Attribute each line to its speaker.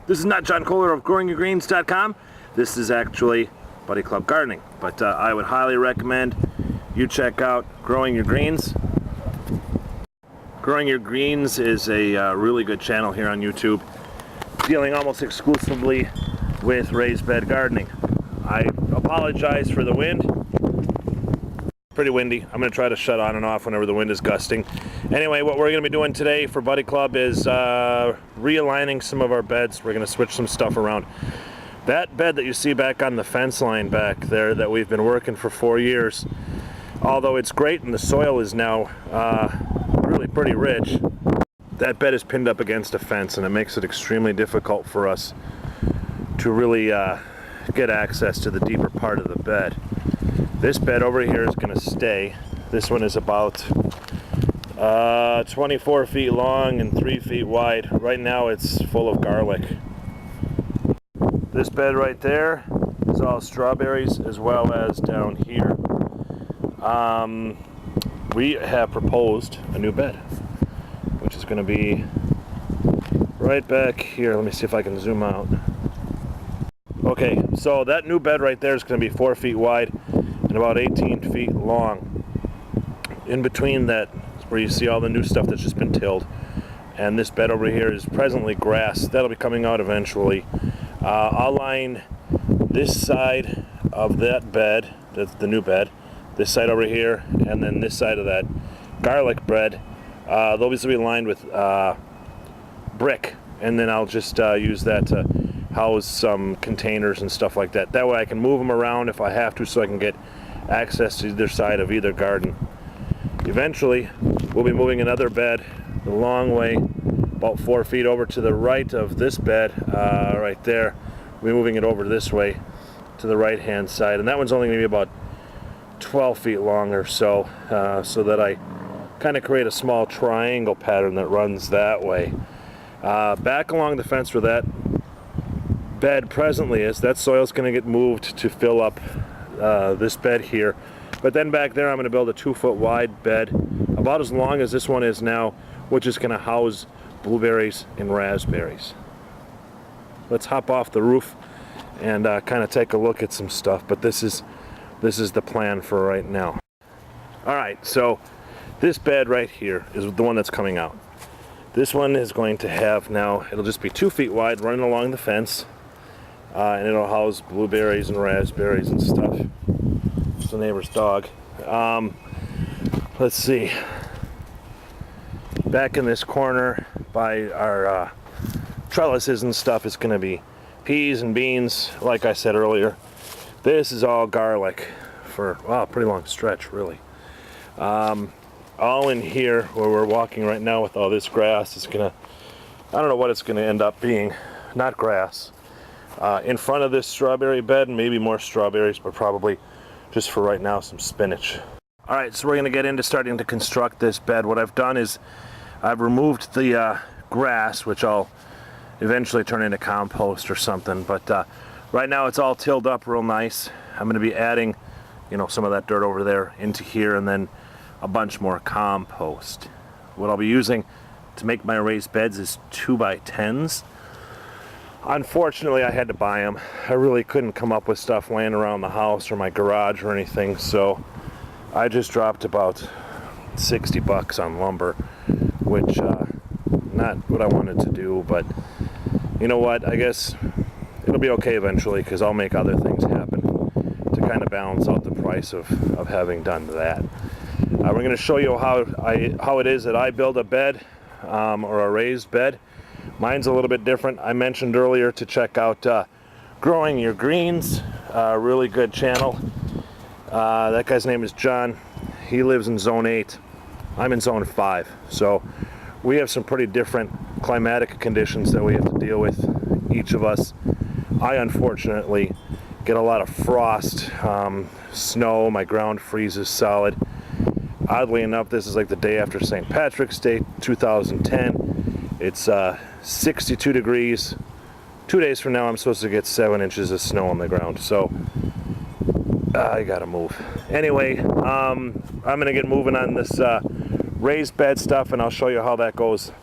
Speaker 1: This is not John Kohler of GrowingYourGreens.com. This is actually Buddy Club Gardening, but I would highly recommend you check out Growing Your Greens. Growing Your Greens is a really good channel here on YouTube, dealing almost exclusively with raised bed gardening. I apologize for the wind. Pretty windy. I'm going to try to shut on and off whenever the wind is gusting. Anyway, what we're going to be doing today for Buddy Club is realigning some of our beds. We're going to switch some stuff around. That bed that you see back on the fence line back there that we've been working for 4 years, although it's great and the soil is now really pretty rich, that bed is pinned up against a fence and it makes it extremely difficult for us to really get access to the deeper part of the bed. This bed over here is going to stay. This one is about 24 feet long and 3 feet wide. Right now it's full of garlic. This bed right there is all strawberries, as well as down here. We have proposed a new bed, which is going to be right back here. Let me see if I can zoom out. Okay, so that new bed right there is going to be 4 feet wide and about 18 feet long. In between that is where you see all the new stuff that's just been tilled, and this bed over here is presently grass. That'll be coming out eventually. I'll line this side of that bed, that's the new bed, this side over here, and then this side of that garlic bed. They'll be lined with brick, and then I'll just use that to house some containers and stuff like that. That way I can move them around if I have to, so I can get access to either side of either garden. Eventually we'll be moving another bed the long way, about 4 feet over to the right of this bed, right there. We're moving it over this way to the right hand side, and that one's only going to be about 12 feet long or so, so that I kind of create a small triangle pattern that runs that way. Back along the fence where that bed presently is, that soil is going to get moved to fill up this bed here. But then back there I'm going to build a 2 foot wide bed, about as long as this one is now, which is going to house blueberries and raspberries. Let's hop off the roof and kind of take a look at some stuff, but this is the plan for right now. Alright, so this bed right here is the one that's coming out. This one is going to have now, it'll just be 2 feet wide running along the fence, and it'll house blueberries and raspberries and stuff. It's the neighbor's dog. Let's see. Back in this corner by our trellises and stuff is going to be peas and beans, like I said earlier. This is all garlic for, wow, a pretty long stretch, really. All in here where we're walking right now with all this grass is gonna, I don't know what it's gonna end up being, not grass. In front of this strawberry bed, maybe more strawberries, but probably just for right now some spinach. Alright, so we're gonna get into starting to construct this bed. What I've done is I've removed the grass, which I'll eventually turn into compost or something, but right now it's all tilled up real nice. I'm gonna be adding, you know, some of that dirt over there into here, and then a bunch more compost. What I'll be using to make my raised beds is 2x10s. Unfortunately, I had to buy them. I really couldn't come up with stuff laying around the house or my garage or anything, so I just dropped about 60 bucks on lumber, which not what I wanted to do, but you know what, I guess it'll be okay eventually, because I'll make other things happen to kind of balance out the price of having done that. We're going to show you how it is that I build a bed, or a raised bed. Mine's a little bit different. I mentioned earlier to check out Growing Your Greens, a really good channel. That guy's name is John. He lives in Zone 8. I'm in Zone 5. So we have some pretty different climatic conditions that we have to deal with, each of us. I unfortunately get a lot of frost, snow, my ground freezes solid. Oddly enough, this is like the day after St. Patrick's Day 2010. It's 62 degrees. 2 days from now I'm supposed to get 7 inches of snow on the ground, so I gotta move. Anyway, I'm gonna get moving on this raised bed stuff, and I'll show you how that goes